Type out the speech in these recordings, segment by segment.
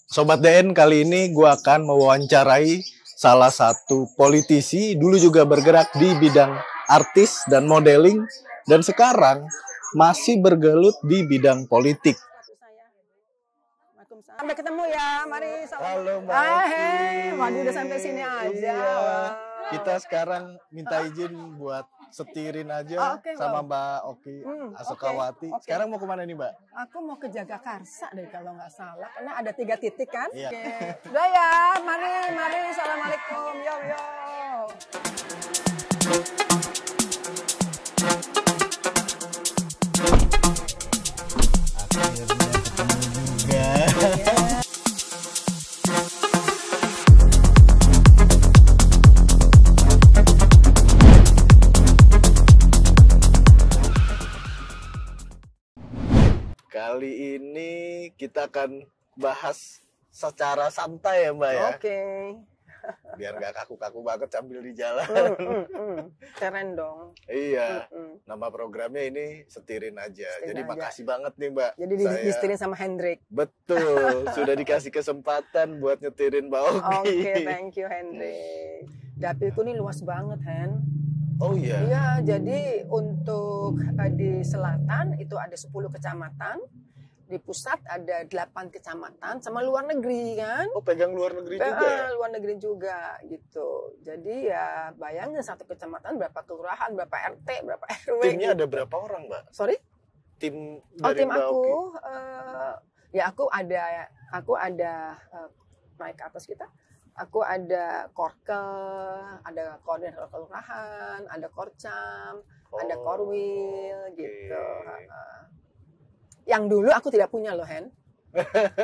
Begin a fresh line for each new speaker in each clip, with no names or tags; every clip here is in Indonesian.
Sobat DN, kali ini gue akan mewawancarai salah satu politisi, dulu juga bergerak di bidang artis dan modeling, dan sekarang masih bergelut di bidang politik.
Sampai ketemu ya, mari salam.
Halo Mbak Oki.
Waduh udah sampai sini aja.
Iya. Kita sekarang minta izin buat setirin aja sama Mbak Oki Asokawati.
Okay.
Sekarang mau kemana nih Mbak?
Aku mau ke Jagakarsa deh kalau nggak salah, karena ada 3 titik kan.
Iya.
Udah ya, mari, assalamualaikum, yo.
Kali ini kita akan bahas secara santai ya Mbak ya.
Oke.
Biar nggak kaku-kaku banget sambil di jalan.
Keren dong.
Iya. Nama programnya ini Setirin Aja. Jadi makasih banget nih Mbak.
Jadi disetirin sama Hendrik.
Betul. Sudah dikasih kesempatan buat nyetirin Mbak Oki.
Oke, thank you Hendrik. Dapilku ini luas banget, Hen.
Oh iya?
Iya, jadi untuk di selatan itu ada 10 kecamatan, di pusat ada 8 kecamatan, sama luar negeri kan.
Oh, pegang luar negeri juga ya?
Luar negeri juga gitu. Jadi ya bayangin satu kecamatan berapa kelurahan, berapa RT, berapa RW.
Timnya
gitu.
ada berapa orang Mbak?
Sorry?
Tim dari
Tim
Mbak
aku,
Oki?
ya aku ada naik ke atas kita. Aku ada korkel, ada koordinator kelurahan, ada korcam, ada korwil gitu. Yang dulu aku tidak punya loh, Hen.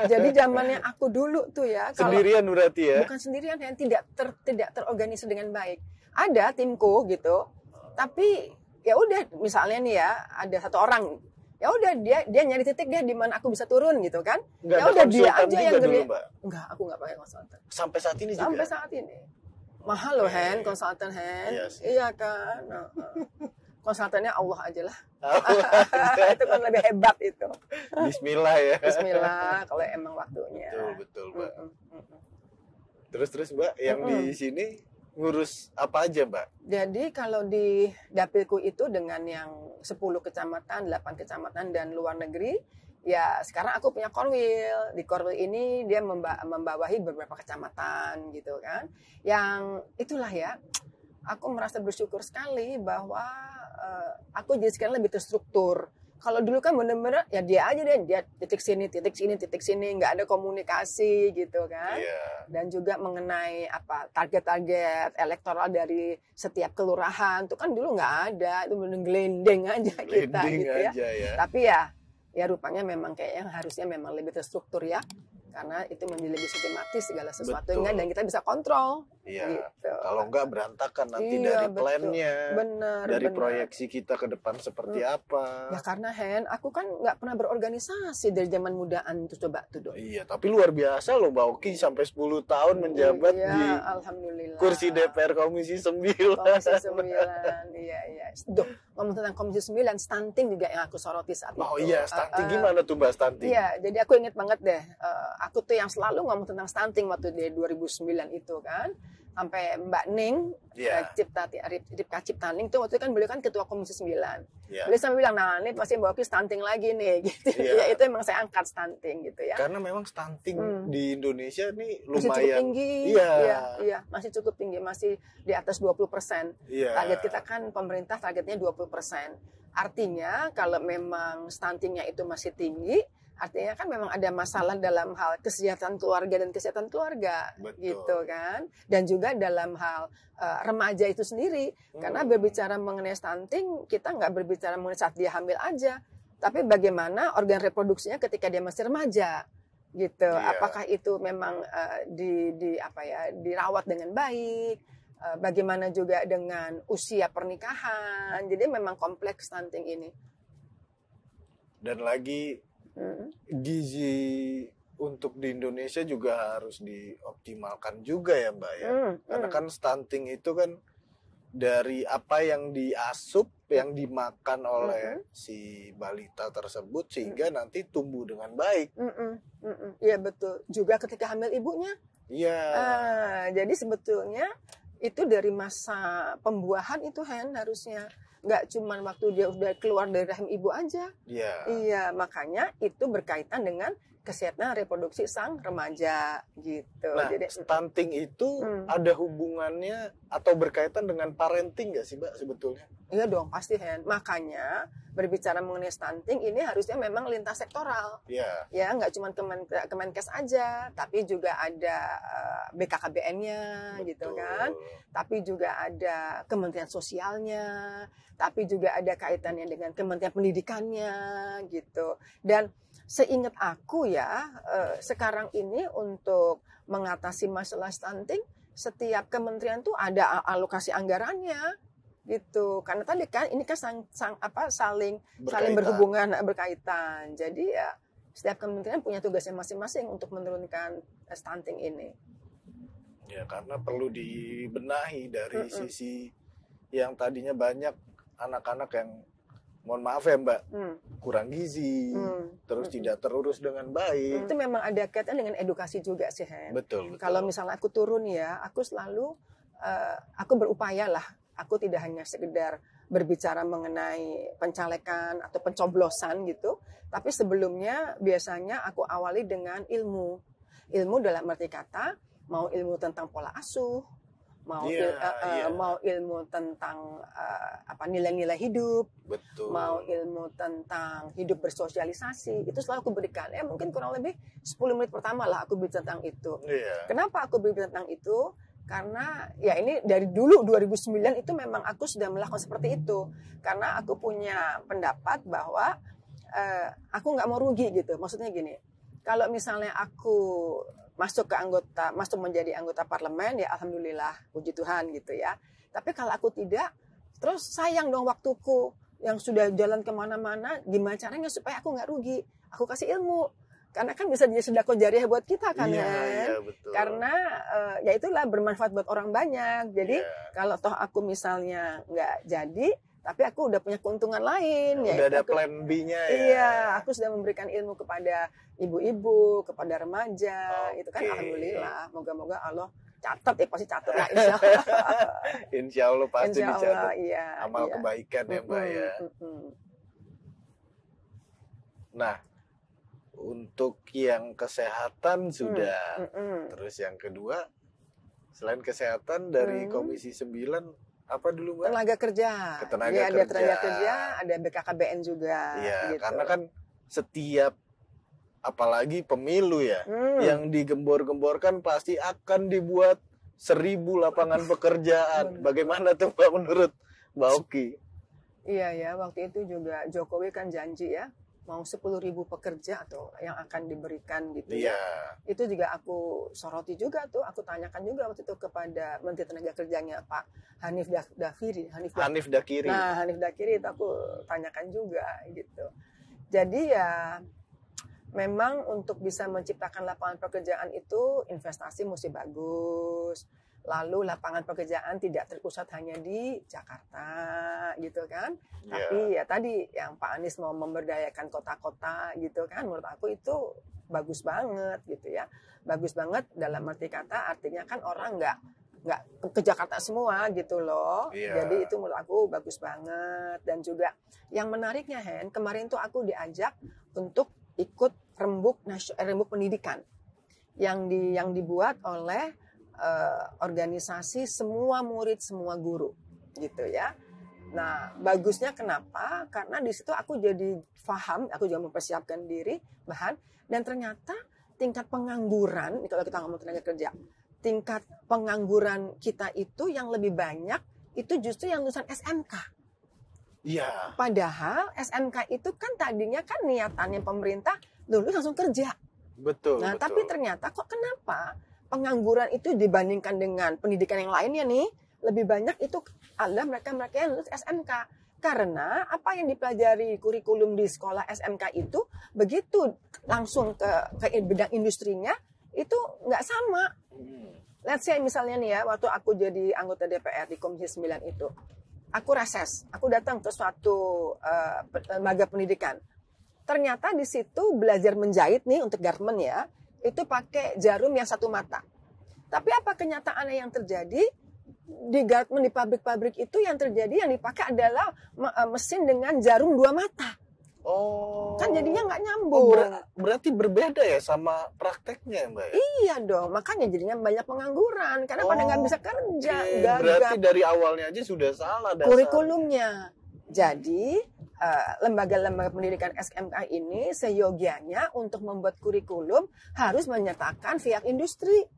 Jadi zamannya aku dulu tuh ya.
Sendirian berarti ya?
Bukan sendirian, Hen. Tidak terorganisir dengan baik. Ada timku gitu, tapi ya udah misalnya nih ya ada satu orang. Ya udah dia nyari titik dia di mana aku bisa turun gitu kan. Ya udah dia aja yang gede. Enggak, aku enggak pakai konsultan.
Sampai saat ini juga?
Sampai saat ini. Mahal loh, Hen, konsultan, Hen. Iya kan. Konsultannya Allah aja lah. Itu kan lebih hebat itu.
Bismillah ya.
Bismillah kalau emang waktunya.
Betul, Mbak. Terus Mbak, yang di sini ngurus apa aja Mbak?
Jadi kalau di dapilku itu dengan yang 10 kecamatan, 8 kecamatan dan luar negeri, ya sekarang aku punya korwil. Di korwil ini dia membawahi beberapa kecamatan gitu kan. Yang itulah ya, aku merasa bersyukur sekali bahwa aku jadi sekarang lebih terstruktur. Kalau dulu kan bener-bener ya dia aja deh, dia titik sini, nggak ada komunikasi gitu kan. Dan juga mengenai apa target-target elektoral dari setiap kelurahan, itu kan dulu nggak ada, itu bener gelendeng aja kita gitu ya. Tapi ya rupanya memang kayaknya harusnya memang lebih terstruktur ya. Karena itu menjadi lebih sistematis segala sesuatunya dan kita bisa kontrol.
Iya.
Gitu.
Kalau enggak berantakan nanti dari plannya, dari proyeksi kita ke depan seperti apa.
Ya karena Hen, aku kan nggak pernah berorganisasi dari zaman mudaan tuh coba tuh.
Iya, tapi luar biasa loh Mbak Oki sampai 10 tahun menjabat di
alhamdulillah.
Kursi DPR Komisi 9.
Komisi 9, iya. Duh, ngomong tentang Komisi 9, stunting juga yang aku soroti saat itu.
Oh iya, stunting gimana tuh Mbak stunting?
Iya, jadi aku ingat banget deh. Aku tuh yang selalu ngomong tentang stunting waktu di 2009 itu kan. Sampai Mbak Ning, Ripka Ciptaning tuh waktu itu kan beliau kan ketua Komisi 9. Beliau sampai bilang, nah ini pasti Mbak Oki stunting lagi nih gitu. Ya itu emang saya angkat stunting gitu ya.
Karena memang stunting di Indonesia nih lumayan.
Masih cukup tinggi. Iya, masih cukup tinggi, masih di atas 20%. Target kita kan pemerintah targetnya 20%. Artinya kalau memang stuntingnya itu masih tinggi, artinya kan memang ada masalah dalam hal kesehatan keluarga dan kesehatan keluarga.
Betul.
Gitu kan. Dan juga dalam hal remaja itu sendiri. Karena berbicara mengenai stunting, kita nggak berbicara mengenai saat dia hamil aja. Tapi bagaimana organ reproduksinya ketika dia masih remaja. Gitu. Apakah itu memang dirawat dengan baik. Bagaimana juga dengan usia pernikahan. Jadi memang kompleks stunting ini.
Dan lagi gizi untuk di Indonesia juga harus dioptimalkan juga ya Mbak ya. Karena kan stunting itu kan dari apa yang diasup yang dimakan oleh si balita tersebut sehingga nanti tumbuh dengan baik.
Iya betul. Juga ketika hamil ibunya.
Iya.
Jadi sebetulnya itu dari masa pembuahan itu harusnya nggak cuman waktu dia udah keluar dari rahim ibu aja.
Iya.
Iya, makanya itu berkaitan dengan kesehatan reproduksi sang remaja gitu.
Nah,
jadi
stunting itu ada hubungannya atau berkaitan dengan parenting nggak sih, Mbak, sebetulnya?
Iya dong, pasti Makanya berbicara mengenai stunting ini harusnya memang lintas sektoral.
Iya.
Ya, nggak cuma Kemenkes aja, tapi juga ada BKKBN-nya gitu kan. Tapi juga ada Kementerian Sosialnya, tapi juga ada kaitannya dengan Kementerian Pendidikannya gitu. Dan seingat aku ya, sekarang ini untuk mengatasi masalah stunting, setiap kementerian tuh ada alokasi anggarannya gitu. Karena tadi kan ini kan saling berhubungan, berkaitan. Jadi ya setiap kementerian punya tugasnya masing-masing untuk menurunkan stunting ini.
Ya, karena perlu dibenahi dari sisi yang tadinya banyak anak-anak yang, mohon maaf ya Mbak, kurang gizi, terus tidak terurus dengan baik.
Itu memang ada kaitan dengan edukasi juga sih,
Betul.
Kalau misalnya aku turun ya, aku selalu aku berupaya lah. Aku tidak hanya sekedar berbicara mengenai pencalekan atau pencoblosan gitu, tapi sebelumnya biasanya aku awali dengan ilmu. Ilmu dalam arti kata, mau ilmu tentang pola asuh, mau ilmu tentang nilai-nilai hidup,
betul,
mau ilmu tentang hidup bersosialisasi, itu selalu aku berikan. Mungkin kurang lebih 10 menit pertama lah aku bicara tentang itu. Kenapa aku bicara tentang itu? Karena ya ini dari dulu 2009 itu memang aku sudah melakukan seperti itu. Karena aku punya pendapat bahwa aku nggak mau rugi gitu. Maksudnya gini, kalau misalnya aku masuk menjadi anggota parlemen, ya alhamdulillah, puji Tuhan gitu ya. Tapi kalau aku tidak, terus sayang dong waktuku yang sudah jalan kemana-mana, gimana caranya supaya aku nggak rugi? Aku kasih ilmu. Karena kan bisa jadi sedekah jariah buat kita kan
betul.
Karena ya itulah bermanfaat buat orang banyak. Jadi kalau toh aku misalnya nggak jadi, tapi aku udah punya keuntungan lain.
Udah ada plan B-nya ya.
Iya, aku sudah memberikan ilmu kepada ibu-ibu, kepada remaja. Itu kan alhamdulillah. Moga-moga Allah catat ya, pasti catat lah insya Allah.
Insya Allah pasti dicatat.
Iya,
amal kebaikan ya Mbak ya. Nah, untuk yang kesehatan sudah. Terus yang kedua, selain kesehatan dari Komisi 9 apa dulu Mbak?
Tenaga kerja. Ada tenaga kerja, ada BKKBN juga.
Iya,
gitu.
karena kan setiap apalagi pemilu ya, yang digembor-gemborkan pasti akan dibuat 1000 lapangan pekerjaan. Bagaimana tuh Mbak menurut Mbak Oki?
Iya ya, waktu itu juga Jokowi kan janji ya, mau 10.000 pekerja atau yang akan diberikan gitu ya. Itu juga aku soroti juga tuh, aku tanyakan juga waktu itu kepada Menteri Tenaga Kerjanya Pak Hanif Dakiri.
Hanif Dakiri.
Nah, Hanif Dakiri itu aku tanyakan juga gitu. Jadi ya memang untuk bisa menciptakan lapangan pekerjaan itu investasi mesti bagus. Lalu lapangan pekerjaan tidak terpusat hanya di Jakarta gitu kan. Tapi ya tadi yang Pak Anies mau memberdayakan kota-kota gitu kan, menurut aku itu bagus banget gitu ya. Bagus banget dalam arti kata, artinya kan orang nggak ke Jakarta semua gitu loh. Jadi itu menurut aku bagus banget. Dan juga yang menariknya kemarin tuh aku diajak untuk ikut rembuk pendidikan yang dibuat oleh organisasi semua murid, semua guru gitu ya. Nah, bagusnya kenapa? Karena di situ aku jadi paham, aku juga mempersiapkan diri, dan ternyata tingkat pengangguran, kalau kita ngomong tenaga kerja, tingkat pengangguran kita itu yang lebih banyak itu justru yang lulusan SMK.
Iya.
Padahal SMK itu kan tadinya kan niatannya pemerintah lulus langsung kerja.
Betul.
Nah, tapi ternyata kok kenapa pengangguran itu dibandingkan dengan pendidikan yang lainnya nih, lebih banyak itu adalah mereka-mereka yang lulus SMK. Karena apa yang dipelajari kurikulum di sekolah SMK itu, begitu langsung ke bidang industrinya, itu nggak sama. Let's say misalnya nih ya, waktu aku jadi anggota DPR di Komisi 9 itu, aku reses, aku datang ke suatu lembaga pendidikan. Ternyata di situ belajar menjahit nih untuk garment ya, itu pakai jarum yang satu mata. Tapi apa kenyataannya yang terjadi? Di garment, di pabrik-pabrik itu yang terjadi, yang dipakai adalah mesin dengan jarum 2 mata.
Oh.
Kan jadinya nggak nyambung.
Berarti berbeda ya sama prakteknya, Mbak?
Iya dong, makanya jadinya banyak pengangguran. Karena pada nggak bisa kerja.
Berarti dari awalnya aja sudah salah dasar.
Kurikulumnya. Jadi, lembaga-lembaga pendidikan SMK ini seyogianya untuk membuat kurikulum harus menyertakan pihak industri.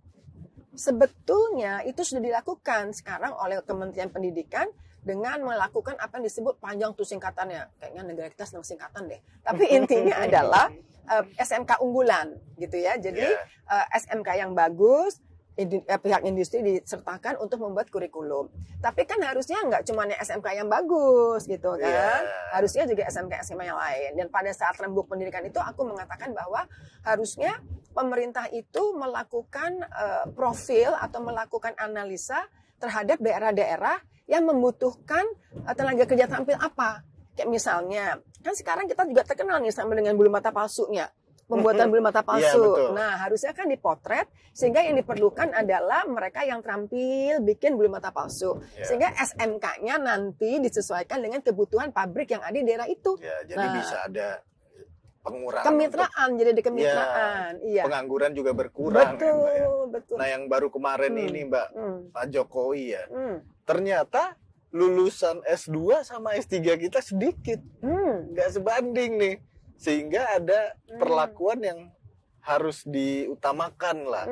Sebetulnya itu sudah dilakukan sekarang oleh Kementerian Pendidikan dengan melakukan apa yang disebut panjang tuh singkatannya. Kayaknya negara kita senang singkatan deh. Tapi intinya adalah SMK unggulan gitu ya. Jadi SMK yang bagus, pihak industri disertakan untuk membuat kurikulum. Tapi kan harusnya nggak cuma SMK yang bagus gitu kan. Harusnya juga SMK-SMK yang lain. Dan pada saat rembuk pendidikan itu aku mengatakan bahwa harusnya pemerintah itu melakukan profil atau melakukan analisa terhadap daerah-daerah yang membutuhkan tenaga kerja tampil apa. Kayak misalnya, kan sekarang kita juga terkenal nih sama dengan bulu mata palsunya. Pembuatan bulu mata palsu. Nah, harusnya kan dipotret sehingga yang diperlukan adalah mereka yang terampil bikin bulu mata palsu. Sehingga SMK-nya nanti disesuaikan dengan kebutuhan pabrik yang ada di daerah itu.
Jadi bisa ada pengurangan.
Kemitraan, jadi ada kemitraan. Iya.
Pengangguran juga berkurang.
Betul, betul.
Nah, yang baru kemarin ini, Mbak, Pak Jokowi ya. Ternyata lulusan S2 sama S3 kita sedikit. Nggak sebanding nih. Sehingga ada perlakuan yang harus diutamakan lah.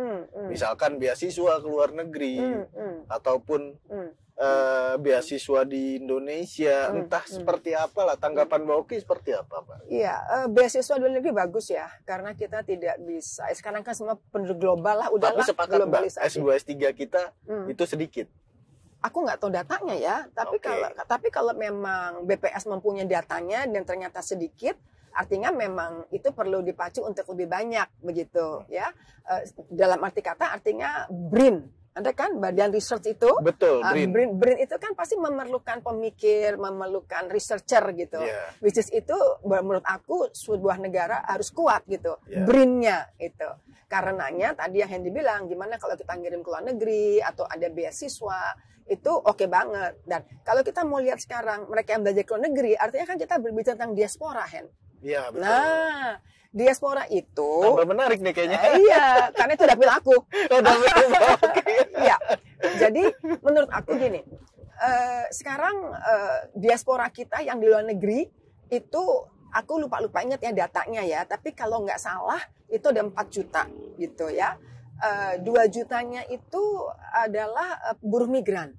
Misalkan beasiswa ke luar negeri ataupun beasiswa di Indonesia, entah seperti apa lah. Tanggapan Mbak Oki seperti apa, Pak?
Iya, beasiswa di luar negeri bagus ya, karena kita tidak bisa. Sekarang kan semua penduduk global lah, udahlah globalisasi.
S2 S3 kita itu sedikit.
Aku nggak tahu datanya ya, tapi kalau memang BPS mempunyai datanya dan ternyata sedikit, artinya memang itu perlu dipacu untuk lebih banyak begitu ya. Dalam arti kata artinya BRIN, ada kan badan research itu.
Betul, BRIN.
BRIN itu kan pasti memerlukan pemikir, memerlukan researcher gitu. Which is itu menurut aku sebuah negara harus kuat gitu. BRIN-nya itu. Karenanya tadi yang Hendy bilang, gimana kalau kita ngirim ke luar negeri atau ada beasiswa, itu oke banget. Dan kalau kita mau lihat sekarang mereka yang belajar ke luar negeri, artinya kan kita berbicara tentang diaspora, Hen.
Iya, betul.
Nah, diaspora itu
tambah menarik nih kayaknya.
Iya, karena itu dapil aku. Iya. Jadi menurut aku gini, sekarang diaspora kita yang di luar negeri itu aku lupa ingat ya datanya ya, tapi kalau nggak salah itu ada 4 juta gitu ya. 2 jutanya itu adalah buruh migran.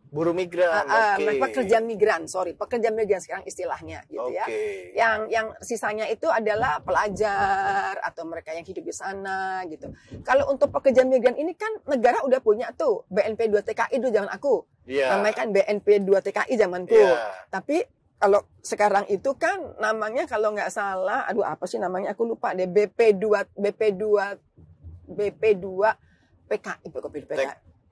Buruh migran,
pekerja migran sekarang istilahnya gitu ya. Yang sisanya itu adalah pelajar atau mereka yang hidup di sana gitu. Kalau untuk pekerja migran ini kan negara udah punya tuh BNP 2 TKI dulu zaman aku. Namanya kan BNP 2 TKI zamanku. Tapi kalau sekarang itu kan namanya kalau nggak salah, aduh apa sih namanya aku lupa deh, BP2 PKI.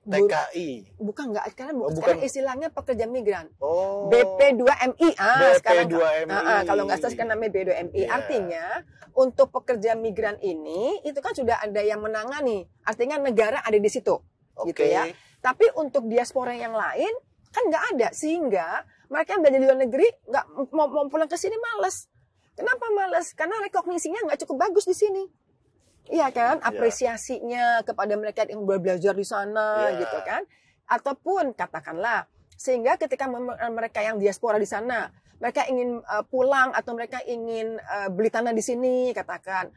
TKI.
Bukan nggak, sekarang istilahnya pekerja migran.
Oh.
BP2MI. Sekarang
BP2MI.
Kalau nggak salah sekarang namanya BP2MI. Artinya untuk pekerja migran ini itu kan sudah ada yang menangani. Artinya negara ada di situ, gitu ya. Tapi untuk diaspora yang lain kan nggak ada, sehingga mereka yang belajar di luar negeri nggak mau pulang ke sini males. Kenapa males? Karena rekognisinya nggak cukup bagus di sini. Iya kan, apresiasinya kepada mereka yang belajar di sana gitu kan. Ataupun katakanlah, sehingga ketika mereka yang diaspora di sana, mereka ingin pulang atau mereka ingin beli tanah di sini, katakan,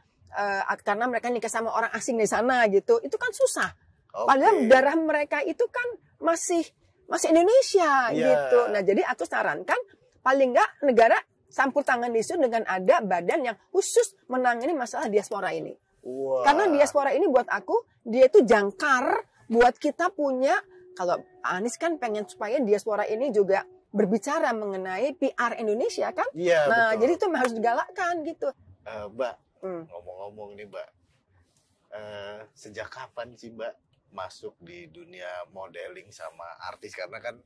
karena mereka nikah sama orang asing di sana gitu, itu kan susah. Padahal darah mereka itu kan masih Indonesia gitu. Nah jadi aku sarankan, paling nggak negara campur tangan di situ dengan ada badan yang khusus menangani masalah diaspora ini. Karena diaspora ini buat aku, dia itu jangkar buat kita punya, kalau Anies kan pengen supaya diaspora ini juga berbicara mengenai PR Indonesia kan. Nah, betul. Jadi itu harus digalakkan gitu.
Mbak, ngomong-ngomong nih Mbak, sejak kapan sih Mbak masuk di dunia modeling sama artis? Karena kan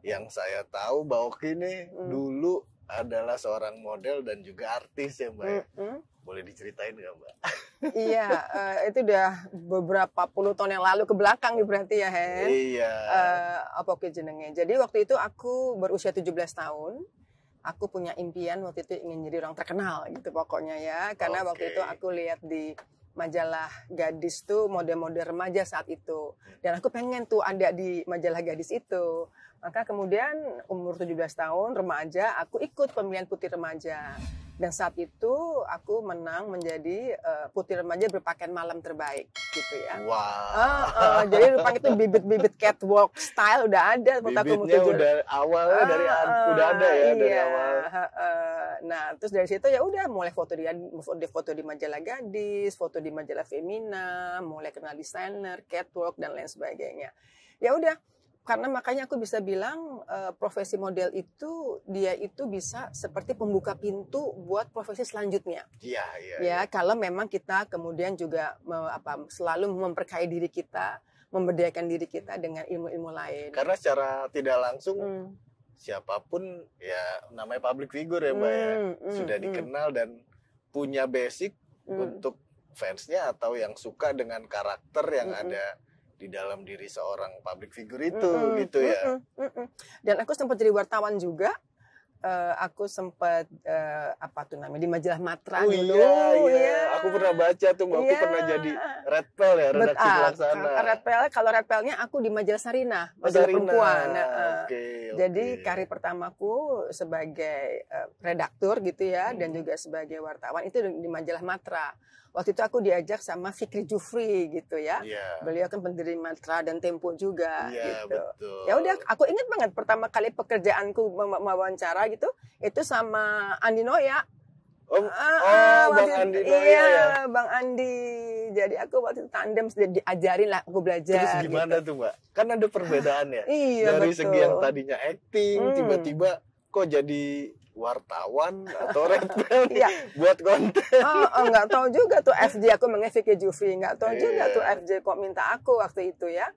yang saya tahu Mbak Oki nih dulu adalah seorang model dan juga artis ya Mbak ya. Boleh diceritain nggak Mbak?
Iya, itu udah beberapa puluh tahun yang lalu ke belakang nih berarti ya, Hen.
Iya.
Apa oke jenenge. Jadi waktu itu aku berusia 17 tahun. Aku punya impian waktu itu ingin jadi orang terkenal gitu pokoknya ya. Karena waktu itu aku lihat di majalah Gadis tuh model-model remaja saat itu. Dan aku pengen tuh ada di majalah Gadis itu. Maka kemudian umur 17 tahun remaja, aku ikut pemilihan putri remaja. Dan saat itu aku menang menjadi putri remaja berpakaian malam terbaik gitu ya.
Wow.
Jadi rupanya itu bibit-bibit catwalk style udah ada.
Bibitnya udah awalnya udah ada ya
iya.
dari awal.
Nah terus dari situ ya udah mulai foto di majalah Gadis, foto di majalah Femina, mulai kenal desainer, catwalk dan lain sebagainya. Ya udah. Karena makanya aku bisa bilang profesi model itu dia itu bisa seperti pembuka pintu buat profesi selanjutnya.
Iya.
Ya, kalau memang kita kemudian juga selalu memperkaya diri kita, memberdayakan diri kita dengan ilmu-ilmu lain.
Karena secara tidak langsung siapapun ya namanya public figure ya Mbak ya, sudah dikenal dan punya basic untuk fansnya atau yang suka dengan karakter yang ada di dalam diri seorang public figure itu gitu ya.
Dan aku sempat jadi wartawan juga. Aku sempat di majalah Matra dulu.
Iya. Aku pernah baca tuh Mbak Oki pernah jadi Red Pel ya, redaksi pelaksana.
Kalau Red Pelnya aku di majalah Sarinah, majalah perempuan. Jadi karir pertamaku sebagai redaktur gitu ya, dan juga sebagai wartawan itu di majalah Matra. Waktu itu aku diajak sama Fikri Jufri gitu ya. Beliau kan pendiri Matra dan Tempo juga gitu.
Betul.
Ya udah, aku ingat banget pertama kali pekerjaanku mewawancara gitu, itu sama Andi Noya.
Bang Andi Noya.
Iya, Bang Andi. Jadi aku waktu itu tandem diajarin lah, aku belajar.
Terus gimana tuh Mbak? Kan ada perbedaannya.
Iya,
dari
betul.
Segi yang tadinya acting, tiba-tiba kok jadi wartawan atau redpel buat konten.
Nggak tahu juga tuh FJ aku mengefikir Jufri, nggak tahu juga tuh FJ kok minta aku waktu itu ya.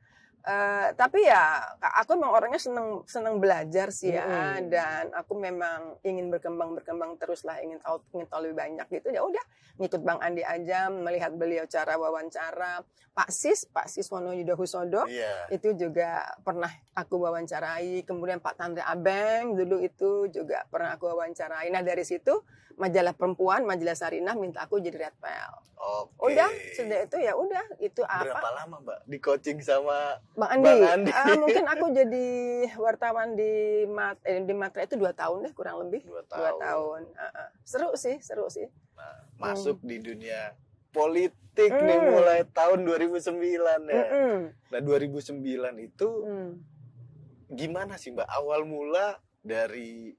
Tapi ya aku memang orangnya seneng belajar sih ya, dan aku memang ingin berkembang terus lah, ingin tahu lebih banyak gitu. Ya udah ngikut Bang Andi aja, melihat beliau cara wawancara. Pak Sis Wonoyudo Husodo itu juga pernah aku wawancarai. Kemudian Pak Tandre Abeng dulu itu juga pernah aku wawancarai. Nah dari situ majalah perempuan, majalah Sarinah minta aku jadi Red Pel. Udah sudah itu ya udah itu apa?
Berapa lama Mbak di coaching sama
Bang Andi? Mungkin aku jadi wartawan di Matra itu 2 tahun deh kurang lebih.
2
tahun. Seru sih.
Nah, masuk di dunia politik nih mulai tahun 2009 ya. Nah 2009 itu gimana sih Mbak awal mula dari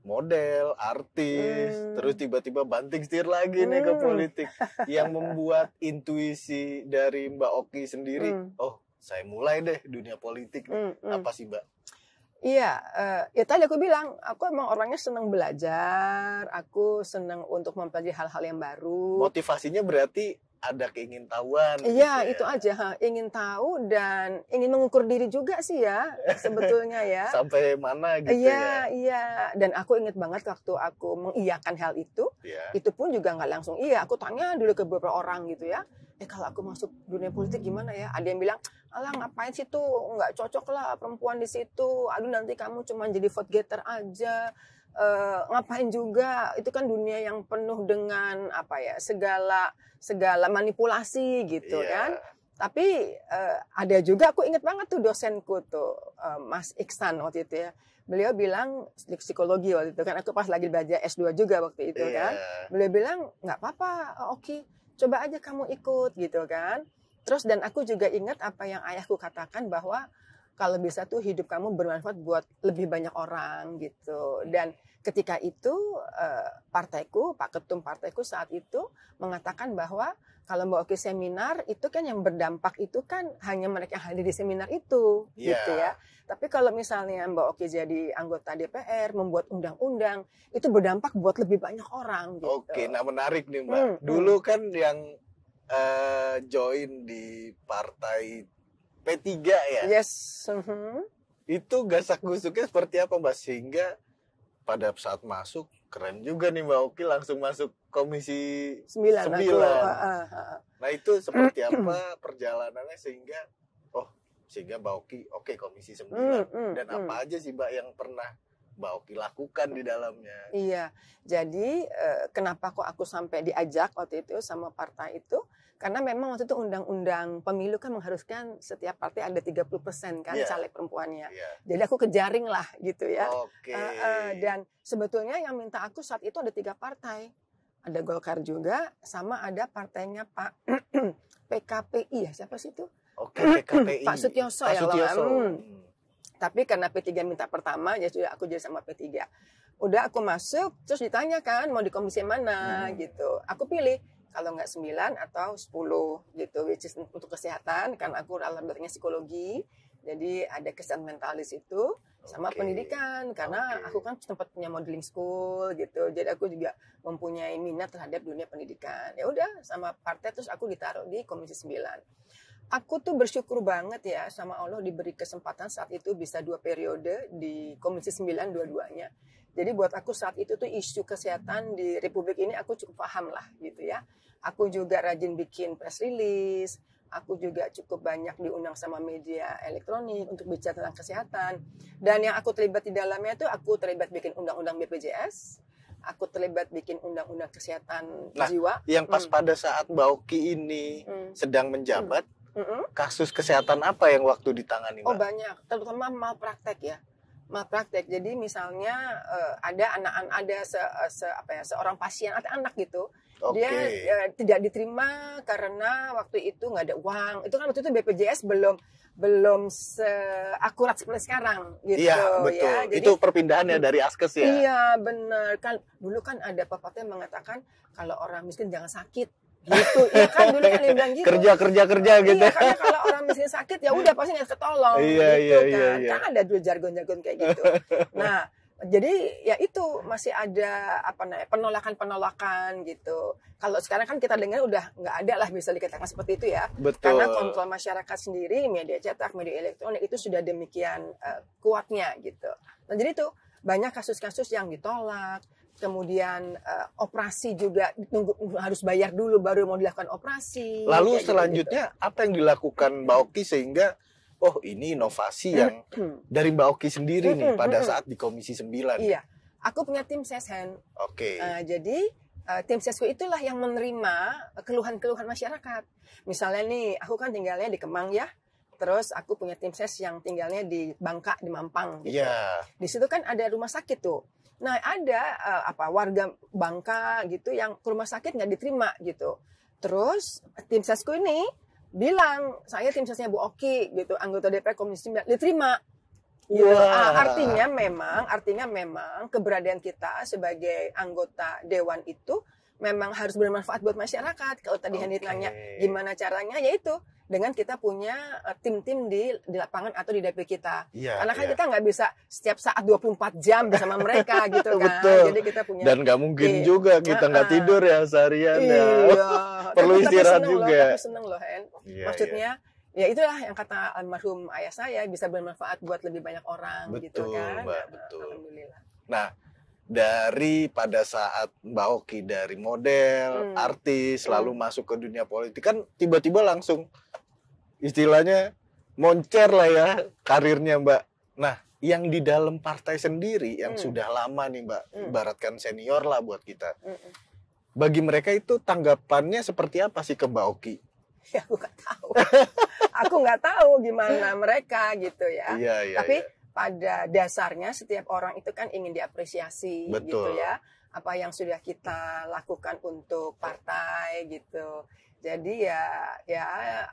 model, artis, terus tiba-tiba banting setir lagi nih ke politik yang membuat intuisi dari Mbak Oki sendiri, saya mulai deh dunia politik. Apa sih Mbak?
Iya, ya tadi aku bilang, aku emang orangnya senang belajar, aku senang untuk mempelajari hal-hal yang baru.
Motivasinya berarti ada keingintahuan.
Iya,
gitu
itu aja, ingin tahu dan ingin mengukur diri juga sih ya, sebetulnya ya.
Sampai mana gitu ya.
Iya. Dan aku ingat banget waktu aku mengiyakan hal itu pun juga nggak langsung aku tanya dulu ke beberapa orang gitu ya. Kalau aku masuk dunia politik gimana ya? Ada yang bilang, alah ngapain sih tuh, nggak cocok lah perempuan di situ. Aduh nanti kamu cuma jadi vote getter aja. Ngapain juga, itu kan dunia yang penuh dengan segala manipulasi gitu kan. Tapi ada juga, aku ingat banget tuh dosenku tuh Mas Iksan waktu itu ya. Beliau bilang psikologi waktu itu kan, aku pas lagi belajar S2 juga waktu itu kan. Beliau bilang nggak apa-apa, oke, coba aja kamu ikut gitu kan. Terus dan aku juga ingat apa yang ayahku katakan bahwa kalau bisa tuh hidup kamu bermanfaat buat lebih banyak orang gitu. Dan ketika itu partaiku, Pak Ketum partaiku saat itu mengatakan bahwa kalau Mbak Oki seminar itu kan yang berdampak itu kan hanya mereka yang hadir di seminar itu gitu ya. Tapi kalau misalnya Mbak Oki jadi anggota DPR, membuat undang-undang, itu berdampak buat lebih banyak orang gitu.
Oke, nah menarik nih Mbak. Dulu kan yang join di partai P3 ya.
Yes.
Itu gasak-gusuknya seperti apa Mbak? Sehingga pada saat masuk, keren juga nih Mbak Oki langsung masuk komisi 9. Nah itu seperti apa perjalanannya sehingga Mbak Oki komisi 9. Dan apa aja sih Mbak yang pernah Mbak Oki lakukan di dalamnya?
Iya, jadi kenapa kok aku sampai diajak waktu itu sama partai itu? Karena memang waktu itu undang-undang pemilu kan mengharuskan setiap partai ada 30% kan caleg perempuannya. Jadi aku kejaring lah gitu ya. Dan sebetulnya yang minta aku saat itu ada 3 partai. Ada Golkar juga, sama ada partainya Pak PKPI ya, siapa sih itu?
PKPI.
Pak Sutioso ya. Tapi karena P3 minta pertama, ya sudah aku jadi sama P3. Udah aku masuk, terus ditanya kan mau di komisi mana gitu. Aku pilih kalau nggak 9 atau 10 gitu, which is untuk kesehatan, kan aku latarnya psikologi. Jadi ada kesehatan mental di situ, sama pendidikan. Karena aku kan sempat punya modeling school gitu. Jadi aku juga mempunyai minat terhadap dunia pendidikan. Ya udah sama partai, terus aku ditaruh di komisi 9. Aku tuh bersyukur banget ya sama Allah diberi kesempatan saat itu bisa 2 periode di Komisi 9 dua-duanya. Jadi buat aku saat itu tuh isu kesehatan di Republik ini aku cukup paham lah gitu ya. Aku juga rajin bikin press release, aku juga cukup banyak diundang sama media elektronik untuk bicara tentang kesehatan. Dan yang aku terlibat di dalamnya tuh aku terlibat bikin undang-undang BPJS, aku terlibat bikin undang-undang kesehatan jiwa.
Yang pas pada saat Mbak Oki ini sedang menjabat, kasus kesehatan apa yang waktu ditangani Mbak?
Banyak, terutama malpraktek ya. Malpraktek. Jadi misalnya ada anak-anak, seorang pasien atau anak gitu. Dia tidak diterima karena waktu itu nggak ada uang. Itu kan waktu itu BPJS belum seakurat seperti sekarang gitu.
Iya, betul. Ya. Jadi, itu perpindahannya dari Askes ya.
Iya, benar. Kan dulu kan ada pepatah yang mengatakan kalau orang miskin jangan sakit. Gitu, iya kan dulu kan dia bilang gitu.
Kerja gitu.
Iya, karena kalau orang miskin sakit ya udah pasti nggak ketolong. Kan. Kan ada dulu jargon-jargon kayak gitu. Nah, jadi ya itu masih ada penolakan gitu. Kalau sekarang kan kita dengar udah nggak ada lah bisa dikatakan seperti itu ya.
Betul.
Karena kontrol masyarakat sendiri, media cetak, media elektronik itu sudah demikian kuatnya gitu. Nah jadi tuh banyak kasus-kasus yang ditolak. Kemudian operasi juga harus bayar dulu baru mau dilakukan operasi.
Lalu selanjutnya gitu. Apa yang dilakukan Mbak Oki sehingga ini inovasi yang dari Mbak Oki sendiri nih pada saat di Komisi 9.
Iya, aku punya tim seshen. Jadi tim sesku itulah yang menerima keluhan-keluhan masyarakat. Misalnya nih, aku kan tinggalnya di Kemang ya. Terus aku punya tim ses yang tinggalnya di Bangka, di Mampang gitu. Di situ kan ada rumah sakit tuh. Nah ada warga Bangka gitu yang ke rumah sakit nggak diterima gitu. Terus tim sesku ini bilang saya tim sesnya Bu Oki gitu, anggota DPR Komisi 9 diterima. Gitu. Artinya memang keberadaan kita sebagai anggota dewan itu memang harus bermanfaat buat masyarakat. Kalau tadi Hendy tanya gimana caranya, yaitu dengan kita punya tim-tim di lapangan atau di dapil kita. Karena kan kita nggak bisa setiap saat 24 jam bersama mereka gitu kan.
Betul.
Jadi kita punya.
Dan nggak mungkin juga kita nggak tidur ya seharian ya. Perlu istirahat juga.
Tapi seneng loh Hen. Maksudnya ya itulah yang kata almarhum ayah saya, bisa bermanfaat buat lebih banyak orang.
Betul,
gitu kan.
Mbak, betul.
Alhamdulillah.
Nah, dari pada saat Mbak Oki dari model, artis, lalu masuk ke dunia politik kan tiba-tiba langsung istilahnya moncer lah ya karirnya Mbak. Nah, yang di dalam partai sendiri yang sudah lama nih Mbak, ibaratkan senior lah buat kita. Bagi mereka itu tanggapannya seperti apa sih ke Mbak Oki?
Ya aku nggak tahu. Aku nggak tahu gimana mereka gitu ya. Tapi pada dasarnya setiap orang itu kan ingin diapresiasi.
Betul.
Gitu ya. Apa yang sudah kita lakukan untuk partai gitu. Jadi ya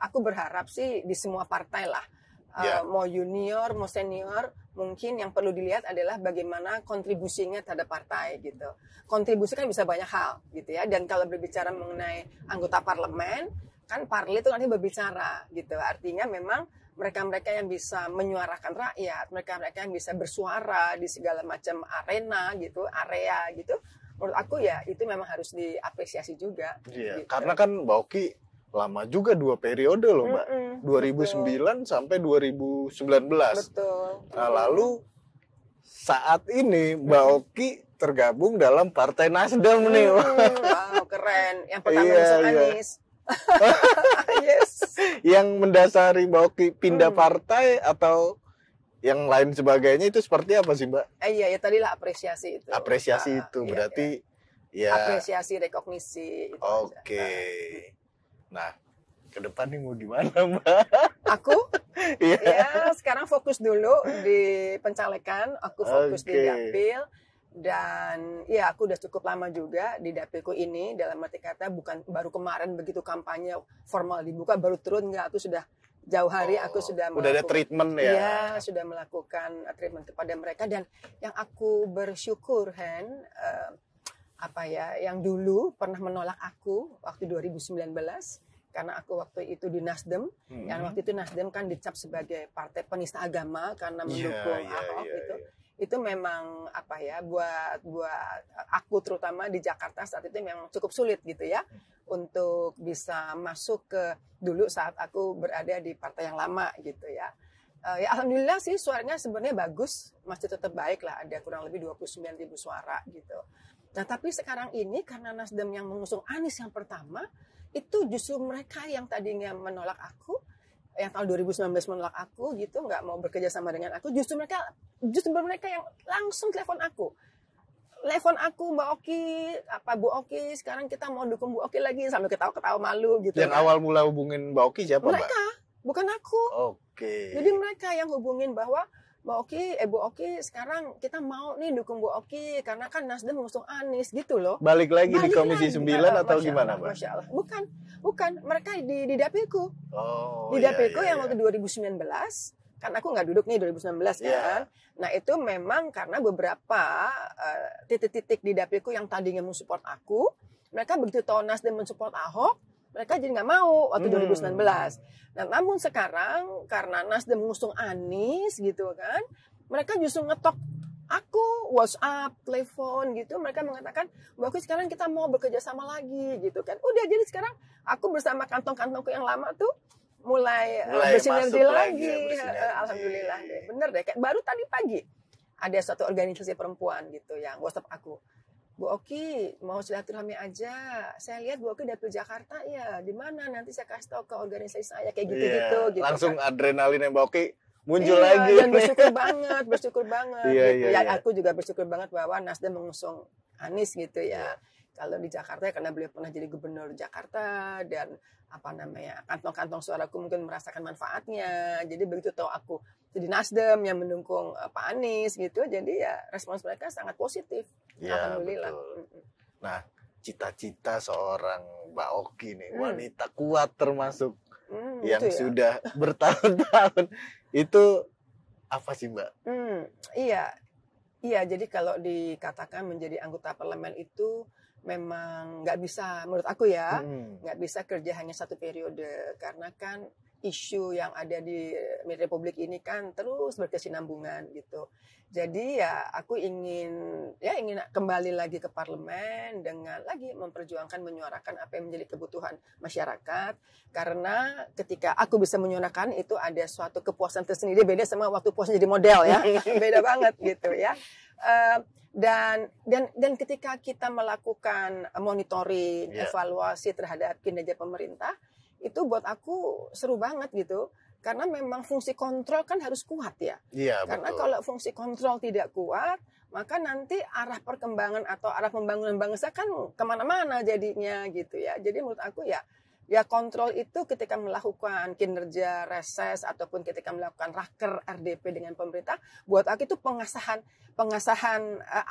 aku berharap sih di semua partai lah. Mau junior, mau senior, mungkin yang perlu dilihat adalah bagaimana kontribusinya terhadap partai gitu. Kontribusi kan bisa banyak hal gitu ya. Dan kalau berbicara mengenai anggota parlemen, kan parli itu nanti berbicara gitu. Artinya memang mereka-mereka yang bisa menyuarakan rakyat, mereka-mereka yang bisa bersuara di segala macam arena gitu, area gitu. Menurut aku ya itu memang harus diapresiasi juga.
Gitu. Karena kan Mbak Oki lama juga 2 periode loh, Mbak. 2009 sampai 2019.
Betul.
Nah, lalu saat ini Mbak Oki tergabung dalam Partai Nasdem nih.
Wow, keren. Yang pertama
Iya,
musuh
iya.
Anies. Yes.
Yang mendasari Mbak Oki pindah partai atau yang lain sebagainya itu seperti apa sih, Mbak?
Iya, ya tadilah apresiasi itu.
Apresiasi itu
Iya,
berarti
iya.
ya.
Apresiasi, rekognisi. Itu
Oke.
aja.
Nah, ke depan nih mau gimana, Mbak?
Aku
Iya.
ya sekarang fokus dulu di pencalekan, aku fokus di
Oke.
dapil, dan ya aku udah cukup lama juga di dapilku ini, dalam arti kata bukan baru kemarin begitu kampanye formal dibuka baru turun, enggak, aku sudah jauh hari aku sudah
udah ada treatment ya.
Iya, sudah melakukan treatment kepada mereka. Dan yang aku bersyukur, yang dulu pernah menolak aku waktu 2019 karena aku waktu itu di Nasdem, yang waktu itu Nasdem kan dicap sebagai partai penista agama karena mendukung Ahok itu. Itu memang buat aku terutama di Jakarta saat itu memang cukup sulit gitu ya untuk bisa masuk ke dulu saat aku berada di partai yang lama gitu ya. Ya alhamdulillah sih suaranya sebenarnya bagus, masih tetap baik lah, ada kurang lebih 29.000 suara gitu. Nah tapi sekarang ini karena Nasdem yang mengusung Anies yang pertama, itu justru mereka yang tadinya menolak aku, yang tahun 2019 menolak aku gitu, nggak mau bekerja sama dengan aku, justru mereka yang langsung telepon aku, Mbak Oki, Bu Oki, sekarang kita mau dukung Bu Oki lagi, sambil ketawa-ketawa malu gitu.
Yang awal mula hubungin Mbak Oki siapa,
mereka,
Mbak?
Bukan aku.
Oke.
Jadi mereka yang hubungin bahwa Bu Oki, sekarang kita mau nih dukung Bu Oki karena kan Nasdem mengusung Anies gitu loh.
Balik lagi di Komisi 9 atau gimana, Mbak?
Masya Allah. Bukan. Mereka di dapilku.
Oh,
di dapilku yang waktu 2019, kan aku nggak duduk nih 2019 kan.
Iya.
Nah itu memang karena beberapa titik-titik di dapilku yang tadinya mensupport aku, mereka begitu tahu Nasdem mensupport Ahok, mereka jadi nggak mau waktu 2019. Nah, namun sekarang karena Nasdem mengusung Anies gitu kan, mereka justru ngetok aku, WhatsApp, telepon gitu. Mereka mengatakan, Mbak Oki sekarang kita mau bekerja sama lagi gitu kan. Udah, jadi sekarang aku bersama kantong-kantongku yang lama tuh mulai bersinergi lagi. Alhamdulillah deh. Bener deh, kayak baru tadi pagi ada suatu organisasi perempuan gitu yang WhatsApp aku. Bu Oki mau silaturahmi aja. Saya lihat Bu Oki dapil Jakarta ya. Di mana nanti saya kasih tahu ke organisasi saya kayak gitu-gitu. Gitu,
langsung
kan.
adrenalinnya Mbak Oki muncul lagi.
Dan bersyukur banget. Gitu. Aku juga bersyukur banget bahwa Nasdem mengusung Anies gitu ya. Kalau di Jakarta ya karena beliau pernah jadi gubernur Jakarta dan kantong-kantong suaraku mungkin merasakan manfaatnya. Jadi begitu tahu aku jadi Nasdem yang mendukung Pak Anies gitu, jadi ya respons mereka sangat positif.
Ya,
alhamdulillah.
Betul. Nah, cita-cita seorang Mbak Oki nih, wanita kuat termasuk yang sudah bertahun-tahun itu apa sih, Mbak?
Iya. Jadi kalau dikatakan menjadi anggota parlemen itu memang nggak bisa, menurut aku ya, nggak bisa kerja hanya satu periode karena kan isu yang ada di Republik ini kan terus berkesinambungan gitu. Jadi ya aku ingin kembali lagi ke parlemen dengan lagi memperjuangkan, menyuarakan apa yang menjadi kebutuhan masyarakat. Karena ketika aku bisa menyuarakan itu ada suatu kepuasan tersendiri, beda sama waktu puasa jadi model ya. Beda banget gitu ya. Dan ketika kita melakukan monitoring, evaluasi terhadap kinerja pemerintah, itu buat aku seru banget gitu. Karena memang fungsi kontrol kan harus kuat ya.
Iya,
karena
betul.
kalau fungsi kontrol tidak kuat, maka nanti arah perkembangan atau arah pembangunan bangsa kan kemana-mana jadinya gitu ya. Jadi menurut aku ya kontrol itu ketika melakukan kinerja reses ataupun ketika melakukan raker RDP dengan pemerintah, buat aku itu pengasahan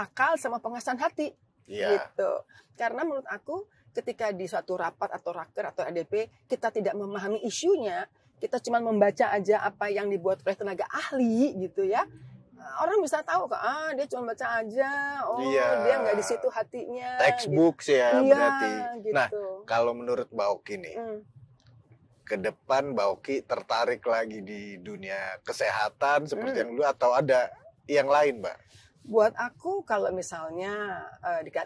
akal sama pengasahan hati gitu. Karena menurut aku ketika di suatu rapat atau raker atau RDP kita tidak memahami isunya, kita cuma membaca aja apa yang dibuat oleh tenaga ahli gitu ya. Orang bisa tahu dia cuma baca aja, dia nggak di situ hatinya.
Textbook
gitu.
ya berarti.
Gitu.
Nah, kalau menurut Mbak Oki nih, ke depan Mbak Oki tertarik lagi di dunia kesehatan seperti yang dulu atau ada yang lain, Mbak?
Buat aku kalau misalnya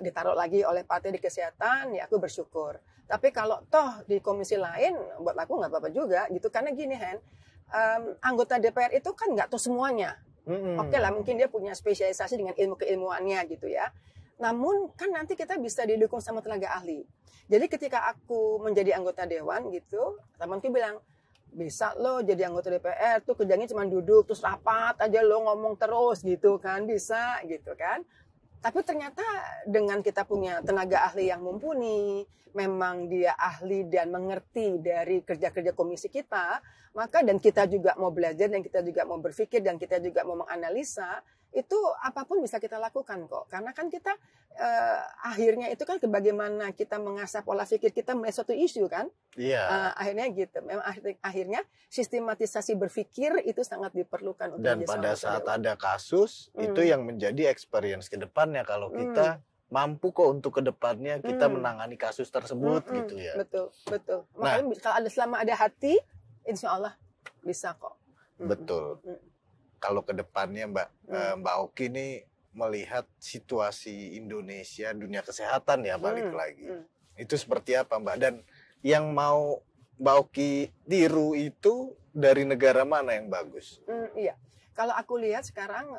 ditaruh lagi oleh partai di kesehatan, ya aku bersyukur. Tapi kalau toh di komisi lain, buat aku nggak apa-apa juga gitu. Karena gini Hen, anggota DPR itu kan nggak tahu semuanya. Oke lah, mungkin dia punya spesialisasi dengan ilmu keilmuannya gitu ya. Namun kan nanti kita bisa didukung sama tenaga ahli. Jadi ketika aku menjadi anggota dewan gitu, temanku bilang, bisa lo jadi anggota DPR tuh kerjanya cuma duduk terus rapat aja lo ngomong terus gitu kan, bisa gitu kan. Tapi ternyata dengan kita punya tenaga ahli yang mumpuni, memang dia ahli dan mengerti dari kerja-kerja komisi kita, maka dan kita juga mau belajar dan kita juga mau berpikir dan kita juga mau menganalisa, itu apapun bisa kita lakukan kok. Karena kan kita akhirnya itu kan bagaimana kita mengasah pola pikir kita melihat suatu isu kan.
Iya.
Akhirnya gitu. Memang akhirnya sistematisasi berpikir itu sangat diperlukan untuk
Dan pada saat ada kasus itu yang menjadi experience ke depannya kalau kita mampu kok untuk ke depannya kita menangani kasus tersebut gitu ya.
Betul. Makanya kalau selama ada hati, insya Allah bisa kok.
Betul. Kalau ke depannya Mbak Oki ini melihat situasi Indonesia, dunia kesehatan ya balik lagi. Itu seperti apa Mbak? Dan yang mau Mbak Oki tiru itu dari negara mana yang bagus?
Iya. Kalau aku lihat sekarang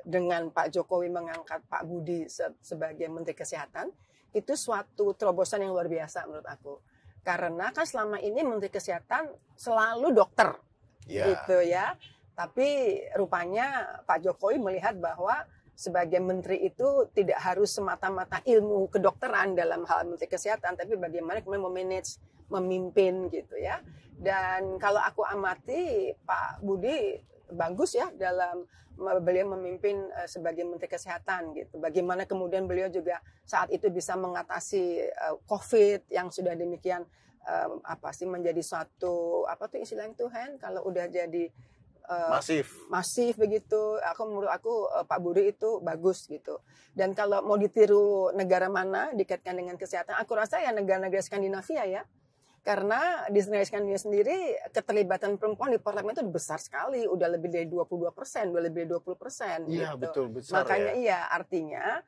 dengan Pak Jokowi mengangkat Pak Budi sebagai Menteri Kesehatan, itu suatu terobosan yang luar biasa menurut aku. Karena kan selama ini Menteri Kesehatan selalu dokter, gitu ya. Tapi rupanya Pak Jokowi melihat bahwa sebagai menteri itu tidak harus semata-mata ilmu kedokteran dalam hal Menteri Kesehatan, tapi bagaimana kemudian memanage, memimpin gitu ya. Dan kalau aku amati Pak Budi bagus ya dalam beliau memimpin sebagai Menteri Kesehatan gitu. Bagaimana kemudian beliau juga saat itu bisa mengatasi COVID yang sudah demikian menjadi suatu istilahnya tuh Hen, kalau udah jadi masif begitu. Menurut aku Pak Budi itu bagus gitu. Dan kalau mau ditiru negara mana dikaitkan dengan kesehatan, aku rasa ya negara-negara Skandinavia ya. Karena di negara Skandinavia sendiri keterlibatan perempuan di parlemen itu besar sekali, udah lebih dari 22%, udah lebih dari 20%.
Iya,
gitu.
betul, besar.
Makanya iya, artinya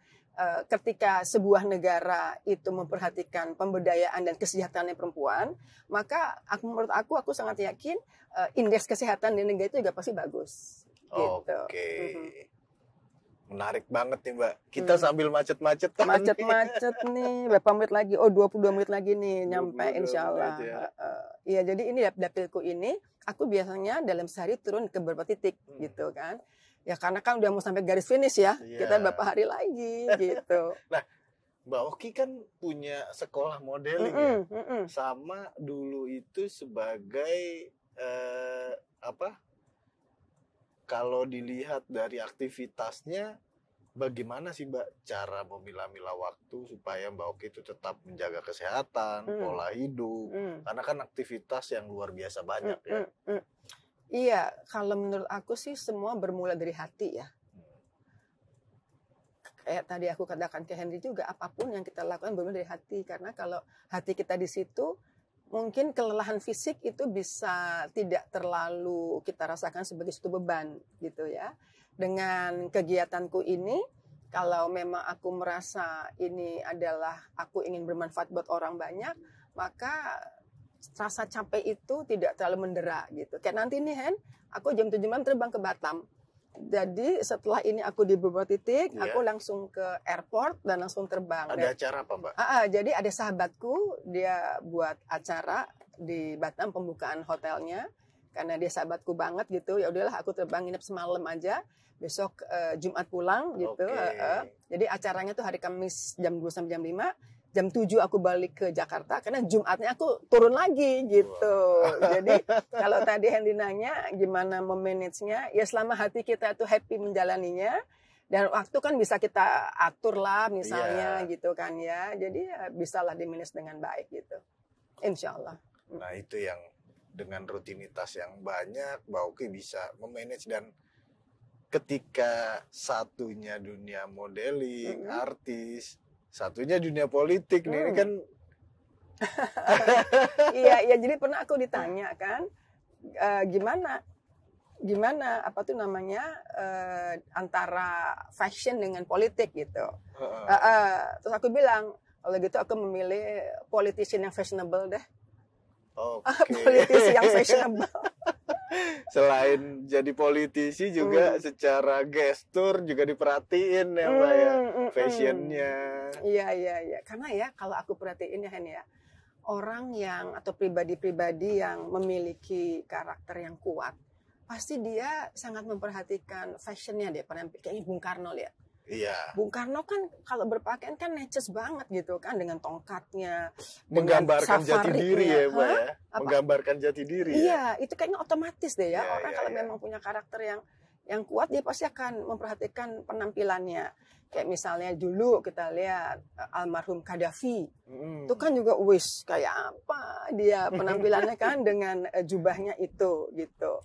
ketika sebuah negara itu memperhatikan pemberdayaan dan kesejahteraan perempuan, maka menurut aku sangat yakin indeks kesehatan di negara itu juga pasti bagus. Gitu.
Oke. Menarik banget nih Mbak. Kita sambil macet-macet
nih. Berapa menit lagi? Oh, 22 menit lagi nih nyampe insya Allah. Iya, jadi ini dapilku ini aku biasanya dalam sehari turun ke beberapa titik gitu kan. Ya karena kan udah mau sampai garis finish ya. Kita beberapa hari lagi gitu.
Nah, Mbak Oki kan punya sekolah modeling ya. Sama dulu itu sebagai kalau dilihat dari aktivitasnya, bagaimana sih Mbak cara memilah-milah waktu supaya Mbak Oki itu tetap menjaga kesehatan, pola hidup, karena kan aktivitas yang luar biasa banyak ya.
Iya, kalau menurut aku sih semua bermula dari hati ya. Kayak tadi aku katakan ke Henry juga, apapun yang kita lakukan bermula dari hati, karena kalau hati kita di situ, mungkin kelelahan fisik itu bisa tidak terlalu kita rasakan sebagai suatu beban gitu ya. Dengan kegiatanku ini, kalau memang aku merasa ini adalah aku ingin bermanfaat buat orang banyak, maka rasa capek itu tidak terlalu mendera gitu. Kayak nanti nih Hen, aku jam 7 malam terbang ke Batam. Jadi setelah ini aku di beberapa titik, aku langsung ke airport dan langsung terbang.
Ada acara apa Mbak?
Jadi ada sahabatku, dia buat acara di Batam pembukaan hotelnya. Karena dia sahabatku banget gitu, ya udahlah aku terbang nginep semalam aja. Besok Jumat pulang gitu. Jadi acaranya tuh hari Kamis jam 2 sampai jam 5. Jam 7 aku balik ke Jakarta karena Jumatnya aku turun lagi gitu. Jadi kalau tadi Hendy nanya gimana memanagenya, ya selama hati kita itu happy menjalaninya dan waktu kan bisa kita atur lah misalnya gitu kan ya. Jadi ya bisalah dimanage dengan baik gitu. Insya Allah.
Nah itu yang dengan rutinitas yang banyak Mbak Oki bisa memanage, dan ketika satunya dunia modeling, artis, satunya dunia politik nih, ini kan.
Iya, jadi pernah aku ditanya kan, gimana antara fashion dengan politik gitu. Terus aku bilang, Kalau gitu aku memilih politician yang fashionable deh.
Oke.
Politisi yang fashionable.
Selain jadi politisi juga secara gestur juga diperhatiin ya Mbak ya, fashionnya.
Iya. Karena ya kalau aku perhatiin ya Hen ya, orang yang atau pribadi-pribadi yang memiliki karakter yang kuat, pasti dia sangat memperhatikan fashionnya dia. Kayaknya Bung Karno lihat.
Iya.
Bung Karno kan kalau berpakaian kan neces banget gitu kan, dengan tongkatnya,
Menggambarkan jati diri ya Mbak ya.
Apa?
Menggambarkan jati diri ya.
Iya, itu kayaknya otomatis deh ya.
Iya,
Orang
iya,
kalau
iya.
memang punya karakter yang kuat, dia pasti akan memperhatikan penampilannya. Kayak misalnya dulu kita lihat almarhum Gaddafi. Itu kan juga kayak apa dia penampilannya kan dengan jubahnya itu gitu.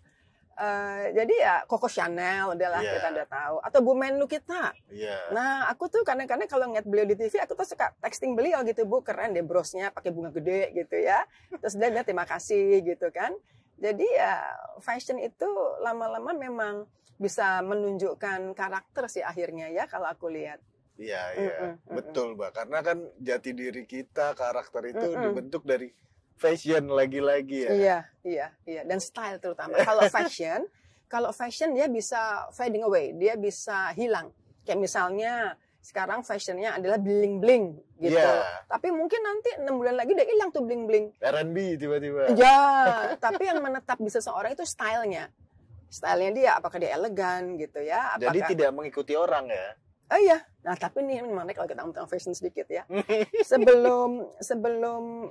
Jadi ya Coco Chanel udahlah kita udah tahu, atau Bu Menlu kita. Nah aku tuh kadang-kadang kalau ngeliat beliau di TV, aku tuh suka texting beliau gitu, Bu keren deh brosnya pakai bunga gede gitu ya, terus dia terima kasih gitu kan. Jadi ya fashion itu lama-lama memang bisa menunjukkan karakter sih akhirnya ya kalau aku lihat.
Iya, betul Mbak, karena kan jati diri kita, karakter itu dibentuk dari fashion lagi-lagi ya.
Iya. Dan style terutama. Kalau fashion dia bisa fading away, dia bisa hilang. Kayak misalnya sekarang fashionnya adalah bling-bling gitu. Tapi mungkin nanti 6 bulan lagi udah hilang tuh bling-bling.
R&B tiba-tiba.
Ya, tapi yang menetap di seseorang itu stylenya. Stylenya dia, apakah dia elegan gitu ya.
Jadi tidak mengikuti orang ya.
Oh iya, nah tapi ini menarik kalau kita ngomong fashion sedikit ya. Sebelum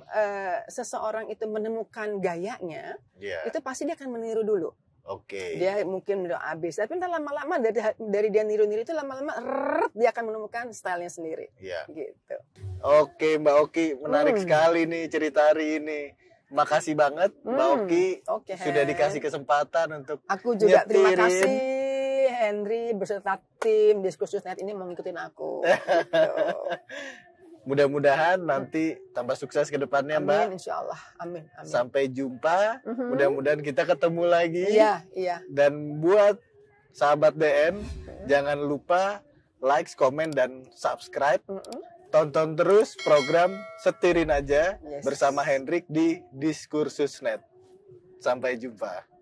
seseorang itu menemukan gayanya, itu pasti dia akan meniru dulu. Dia mungkin meniru abis, tapi entah lama-lama dari dia niru-niru itu lama-lama dia akan menemukan stylenya sendiri. Gitu.
Oke Mbak Oki, menarik sekali nih cerita hari ini. Makasih banget Mbak Oki sudah dikasih kesempatan untuk
aku juga terima kasih Henry beserta tim Diskursus.net ini mau ngikutin aku. Gitu.
Mudah-mudahan nanti tambah sukses ke depannya Mbak.
Amin, insya Allah. Amin.
Sampai jumpa. Mudah-mudahan kita ketemu lagi.
Iya.
Dan buat sahabat DN, jangan lupa like, komen, dan subscribe. Tonton terus program Setirin Aja bersama Hendrik di Diskursus.net. Sampai jumpa.